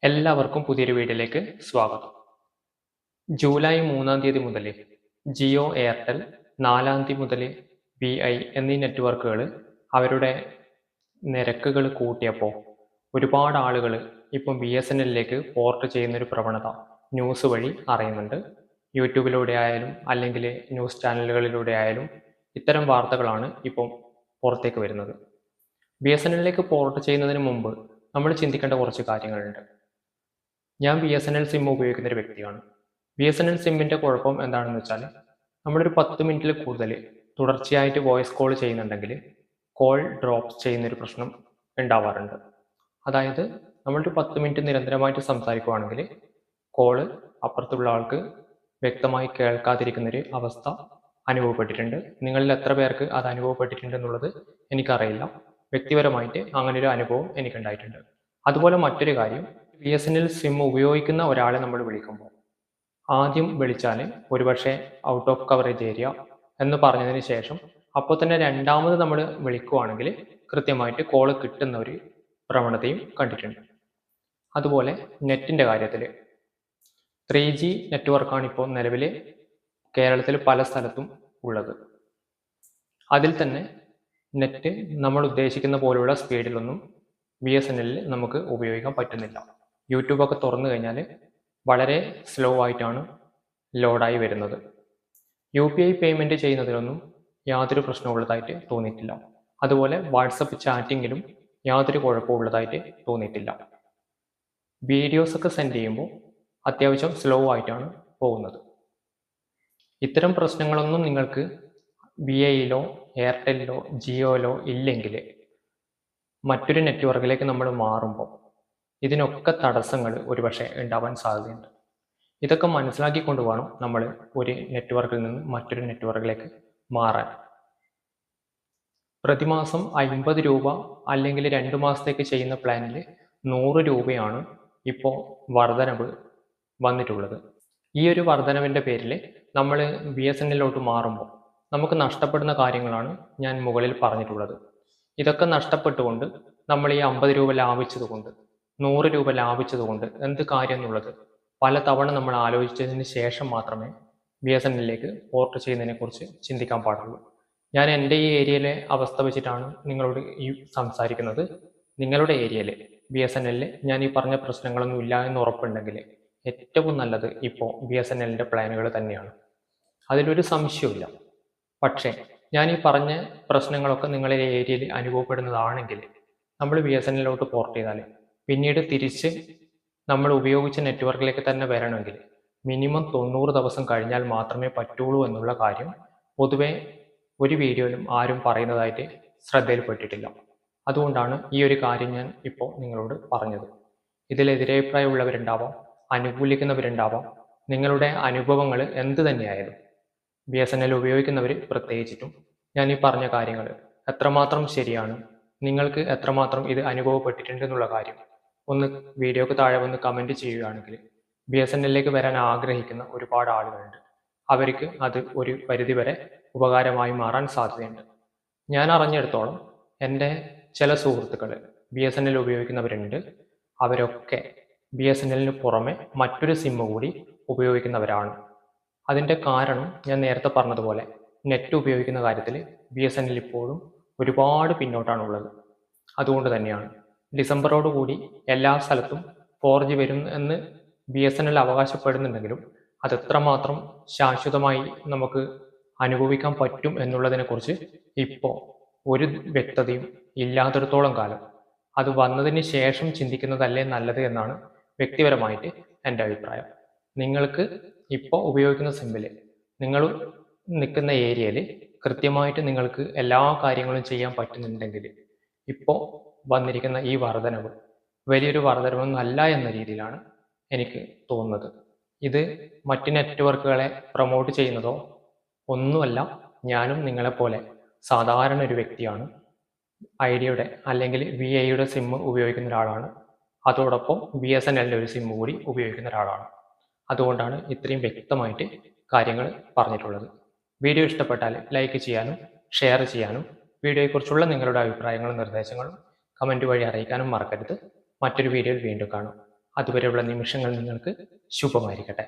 എല്ലാവർക്കും പുതിയൊരു വീഡിയോയിലേക്ക് സ്വാഗതം. ജൂലൈ 3-ാം തീയതി മുതൽ ജിയോ, എയർടെൽ, 4-ാം തീയതി മുതൽ VI എന്നീ നെറ്റ്വർക്കുകൾ അവരുടെ നിരക്കുകൾ കൂട്ടിയപ്പോൾ ഒരുപാട് ആളുകൾ ഇപ്പം BSNLിലേക്ക് പോർട്ട് ചെയ്യുന്നൊരു പ്രവണത ന്യൂസ് വഴി അറിയുന്നുണ്ട്. യൂട്യൂബിലൂടെ ആയാലും അല്ലെങ്കിൽ ന്യൂസ് ചാനലുകളിലൂടെ ആയാലും ഇത്തരം വാർത്തകളാണ് ഇപ്പം പുറത്തേക്ക് വരുന്നത്. BSNLിലേക്ക് പോർട്ട് ചെയ്യുന്നതിന് മുമ്പ് നമ്മൾ ചിന്തിക്കേണ്ട കുറച്ച് കാര്യങ്ങളുണ്ട്. ഞാൻ BSNL സിം ഉപയോഗിക്കുന്ന ഒരു വ്യക്തിയാണ്. BSNL സിമ്മിൻ്റെ കുഴപ്പം എന്താണെന്ന് വെച്ചാൽ നമ്മളൊരു 10 മിനിറ്റിൽ കൂടുതൽ തുടർച്ചയായിട്ട് വോയിസ് കോൾ ചെയ്യുന്നുണ്ടെങ്കിൽ കോൾ ഡ്രോപ്പ് ചെയ്യുന്നൊരു പ്രശ്നം ഉണ്ടാവാറുണ്ട്. അതായത് നമ്മളൊരു 10 മിനിറ്റ് നിരന്തരമായിട്ട് സംസാരിക്കുകയാണെങ്കിൽ കോള് അപ്പുറത്തുള്ള ആൾക്ക് വ്യക്തമായി കേൾക്കാതിരിക്കുന്നൊരു അവസ്ഥ അനുഭവപ്പെട്ടിട്ടുണ്ട്. നിങ്ങളിൽ എത്ര പേർക്ക് അത് അനുഭവപ്പെട്ടിട്ടുണ്ട് എന്നുള്ളത് എനിക്കറിയില്ല. വ്യക്തിപരമായിട്ട് അങ്ങനൊരു അനുഭവം എനിക്കുണ്ടായിട്ടുണ്ട്. അതുപോലെ മറ്റൊരു കാര്യം, BSNL സിം ഉപയോഗിക്കുന്ന ഒരാളെ നമ്മൾ വിളിക്കുമ്പോൾ ആദ്യം വിളിച്ചാൽ ഒരുപക്ഷെ ഔട്ട് ഓഫ് കവറേജ് ഏരിയ എന്ന് പറഞ്ഞതിന് ശേഷം അപ്പോൾ തന്നെ രണ്ടാമത് നമ്മൾ വിളിക്കുകയാണെങ്കിൽ കൃത്യമായിട്ട് കോള് കിട്ടുന്ന ഒരു പ്രവണതയും കണ്ടിട്ടുണ്ട്. അതുപോലെ നെറ്റിൻ്റെ കാര്യത്തിൽ 3G നെറ്റ്വർക്കാണ് ഇപ്പോൾ നിലവിൽ കേരളത്തിൽ പല സ്ഥലത്തും ഉള്ളത്. അതിൽ തന്നെ നെറ്റ് നമ്മൾ ഉദ്ദേശിക്കുന്ന പോലെയുള്ള സ്പീഡിലൊന്നും BSNLിൽ നമുക്ക് ഉപയോഗിക്കാൻ പറ്റുന്നില്ല. യൂട്യൂബൊക്കെ തുറന്നു കഴിഞ്ഞാൽ വളരെ സ്ലോ ആയിട്ടാണ് ലോഡായി വരുന്നത്. UPI പേയ്മെൻറ്റ് ചെയ്യുന്നതിലൊന്നും യാതൊരു പ്രശ്നമുള്ളതായിട്ട് തോന്നിയിട്ടില്ല. അതുപോലെ വാട്സപ്പ് ചാറ്റിങ്ങിലും യാതൊരു കുഴപ്പമുള്ളതായിട്ട് തോന്നിയിട്ടില്ല. വീഡിയോസൊക്കെ സെൻഡ് ചെയ്യുമ്പോൾ അത്യാവശ്യം സ്ലോ ആയിട്ടാണ് പോകുന്നത്. ഇത്തരം പ്രശ്നങ്ങളൊന്നും നിങ്ങൾക്ക് VIയിലോ എയർടെലിലോ ജിയോയിലോ ഇല്ലെങ്കിൽ മറ്റൊരു നെറ്റ്വർക്കിലേക്ക് നമ്മൾ മാറുമ്പോൾ ഇതിനൊക്കെ തടസ്സങ്ങൾ ഒരുപക്ഷെ ഉണ്ടാവാൻ സാധ്യതയുണ്ട്. ഇതൊക്കെ മനസ്സിലാക്കിക്കൊണ്ട് വേണം നമ്മൾ ഒരു നെറ്റ്വർക്കിൽ നിന്ന് മറ്റൊരു നെറ്റ്വർക്കിലേക്ക് മാറാൻ. പ്രതിമാസം 50 രൂപ അല്ലെങ്കിൽ 2 മാസത്തേക്ക് ചെയ്യുന്ന പ്ലാനിൽ 100 രൂപയാണ് ഇപ്പോൾ വർധനവ് വന്നിട്ടുള്ളത്. ഈ ഒരു വർധനവിൻ്റെ പേരിൽ നമ്മൾ BSNLിലോട്ട് മാറുമ്പോൾ നമുക്ക് നഷ്ടപ്പെടുന്ന കാര്യങ്ങളാണ് ഞാൻ മുകളിൽ പറഞ്ഞിട്ടുള്ളത്. ഇതൊക്കെ നഷ്ടപ്പെട്ടുകൊണ്ട് നമ്മൾ ഈ 50 രൂപ ലാഭിച്ചതുകൊണ്ട് 100 രൂപ ലാഭിച്ചതുകൊണ്ട് എന്ത് കാര്യം എന്നുള്ളത് പലതവണ നമ്മൾ ആലോചിച്ചതിന് ശേഷം മാത്രമേ BSNLിലേക്ക് പോർട്ട് ചെയ്യുന്നതിനെക്കുറിച്ച് ചിന്തിക്കാൻ പാടുള്ളൂ. ഞാൻ എൻ്റെ ഈ ഏരിയയിലെ അവസ്ഥ വെച്ചിട്ടാണ് നിങ്ങളോട് ഈ സംസാരിക്കുന്നത്. നിങ്ങളുടെ ഏരിയയിൽ BSNLിൽ ഞാൻ ഈ പറഞ്ഞ പ്രശ്നങ്ങളൊന്നും ഇല്ല എന്ന് ഉറപ്പുണ്ടെങ്കിൽ ഏറ്റവും നല്ലത് ഇപ്പോൾ BSNLിൻ്റെ പ്ലാനുകൾ തന്നെയാണ്. അതിലൊരു സംശയമില്ല. പക്ഷേ ഞാൻ ഈ പറഞ്ഞ പ്രശ്നങ്ങളൊക്കെ നിങ്ങളുടെ ഏരിയയിൽ അനുഭവപ്പെടുന്നതാണെങ്കിൽ നമ്മൾ BSNLിലോട്ട് പോർട്ട് ചെയ്താൽ പിന്നീട് തിരിച്ച് നമ്മൾ ഉപയോഗിച്ച നെറ്റ്വർക്കിലേക്ക് തന്നെ വരണമെങ്കിൽ മിനിമം 90 ദിവസം കഴിഞ്ഞാൽ മാത്രമേ പറ്റുള്ളൂ എന്നുള്ള കാര്യം പൊതുവെ ഒരു വീഡിയോയിലും ആരും പറയുന്നതായിട്ട് ശ്രദ്ധയിൽപ്പെട്ടിട്ടില്ല. അതുകൊണ്ടാണ് ഈ ഒരു കാര്യം ഞാൻ ഇപ്പോൾ നിങ്ങളോട് പറഞ്ഞത്. ഇതിൽ എതിരഭിപ്രായമുള്ളവരുണ്ടാവാം, അനുകൂലിക്കുന്നവരുണ്ടാവാം. നിങ്ങളുടെ അനുഭവങ്ങൾ എന്ത് തന്നെയായാലും BSNL ഉപയോഗിക്കുന്നവർ പ്രത്യേകിച്ചിട്ടും ഞാൻ ഈ പറഞ്ഞ കാര്യങ്ങൾ എത്രമാത്രം ശരിയാണ്, നിങ്ങൾക്ക് എത്രമാത്രം ഇത് അനുഭവപ്പെട്ടിട്ടുണ്ട് എന്നുള്ള കാര്യം ഒന്ന് വീഡിയോക്ക് താഴെ വന്ന് കമൻറ്റ് ചെയ്യുകയാണെങ്കിൽ BSNLിലേക്ക് വരാൻ ആഗ്രഹിക്കുന്ന ഒരുപാട് ആളുകളുണ്ട്. അവർക്ക് അത് ഒരു പരിധിവരെ ഉപകാരമായി മാറാൻ സാധ്യതയുണ്ട്. ഞാൻ അറിഞ്ഞിടത്തോളം എൻ്റെ ചില സുഹൃത്തുക്കൾ BSNL ഉപയോഗിക്കുന്നവരുണ്ട്. അവരൊക്കെ BSNLിന് പുറമെ മറ്റൊരു സിം കൂടി ഉപയോഗിക്കുന്നവരാണ്. അതിൻ്റെ കാരണം ഞാൻ നേരത്തെ പറഞ്ഞതുപോലെ നെറ്റ് ഉപയോഗിക്കുന്ന കാര്യത്തിൽ BSNL ഇപ്പോഴും ഒരുപാട് പിന്നോട്ടാണുള്ളത്. അതുകൊണ്ട് തന്നെയാണ് ഡിസംബറോടുകൂടി എല്ലാ സ്ഥലത്തും 4G വരും എന്ന് BSNL അവകാശപ്പെടുന്നുണ്ടെങ്കിലും അതെത്രമാത്രം ശാശ്വതമായി നമുക്ക് അനുഭവിക്കാൻ പറ്റും എന്നുള്ളതിനെക്കുറിച്ച് ഇപ്പോൾ ഒരു വ്യക്തതയും ഇല്ലാത്തിടത്തോളം കാലം അത് വന്നതിന് ശേഷം ചിന്തിക്കുന്നതല്ലേ നല്ലത് എന്നാണ് വ്യക്തിപരമായിട്ട് എൻ്റെ അഭിപ്രായം. നിങ്ങൾക്ക് ഇപ്പോൾ ഉപയോഗിക്കുന്ന സിമ്മിൽ നിങ്ങൾ നിൽക്കുന്ന ഏരിയയിൽ കൃത്യമായിട്ട് നിങ്ങൾക്ക് എല്ലാ കാര്യങ്ങളും ചെയ്യാൻ പറ്റുന്നുണ്ടെങ്കിൽ ഇപ്പോൾ വന്നിരിക്കുന്ന ഈ വർധനവ് വലിയൊരു വർധനവൊന്നും അല്ല എന്ന രീതിയിലാണ് എനിക്ക് തോന്നുന്നത്. ഇത് മറ്റ് നെറ്റ്വർക്കുകളെ പ്രൊമോട്ട് ചെയ്യുന്നതോ ഒന്നുമല്ല. ഞാനും നിങ്ങളെപ്പോലെ സാധാരണ ഒരു വ്യക്തിയാണ്. ഐഡിയയുടെ അല്ലെങ്കിൽ VIയുടെ സിം ഉപയോഗിക്കുന്ന ഒരാളാണ്. അതോടൊപ്പം BSNLിൻ്റെ ഒരു സിം കൂടി ഉപയോഗിക്കുന്ന ഒരാളാണ്. അതുകൊണ്ടാണ് ഇത്രയും വ്യക്തമായിട്ട് കാര്യങ്ങൾ പറഞ്ഞിട്ടുള്ളത്. വീഡിയോ ഇഷ്ടപ്പെട്ടാൽ ലൈക്ക് ചെയ്യാനും ഷെയർ ചെയ്യാനും വീഡിയോയെക്കുറിച്ചുള്ള നിങ്ങളുടെ അഭിപ്രായങ്ങളും നിർദ്ദേശങ്ങളും കമൻറ്റ് വഴി അറിയിക്കാനും മറക്കരുത്. മറ്റൊരു വീഡിയോയിൽ വീണ്ടും കാണാം. അതുവരെയുള്ള നിമിഷങ്ങൾ നിങ്ങൾക്ക് ശുഭമായിരിക്കട്ടെ.